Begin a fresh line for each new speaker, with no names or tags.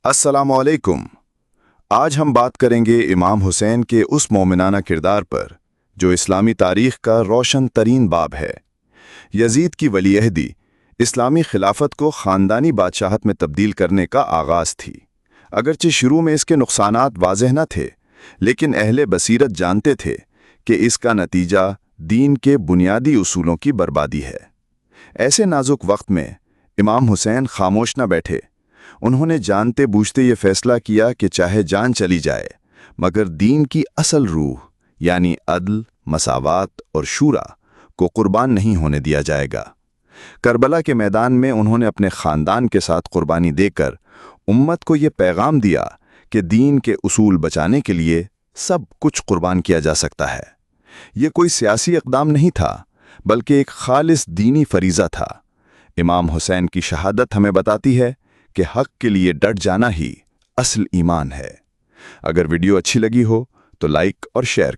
السلام علیکم۔ آج ہم بات کریں گے امام حسین کے اس مومنانہ کردار پر جو اسلامی تاریخ کا روشن ترین باب ہے۔ یزید کی ولی عہدی اسلامی خلافت کو خاندانی بادشاہت میں تبدیل کرنے کا آغاز تھی۔ اگرچہ شروع میں اس کے نقصانات واضح نہ تھے، لیکن اہل بصیرت جانتے تھے کہ اس کا نتیجہ دین کے بنیادی اصولوں کی بربادی ہے۔ ایسے نازک وقت میں امام حسین خاموش نہ بیٹھے۔ انہوں نے جانتے بوجھتے یہ فیصلہ کیا کہ چاہے جان چلی جائے مگر دین کی اصل روح یعنی عدل، مساوات اور شورا کو قربان نہیں ہونے دیا جائے گا۔ کربلا کے میدان میں انہوں نے اپنے خاندان کے ساتھ قربانی دے کر امت کو یہ پیغام دیا کہ دین کے اصول بچانے کے لیے سب کچھ قربان کیا جا سکتا ہے۔ یہ کوئی سیاسی اقدام نہیں تھا بلکہ ایک خالص دینی فریضہ تھا۔ امام حسین کی شہادت ہمیں بتاتی ہے کہ حق کے لیے ڈٹ جانا ہی اصل ایمان ہے۔ اگر ویڈیو اچھی لگی ہو تو لائک اور شیئر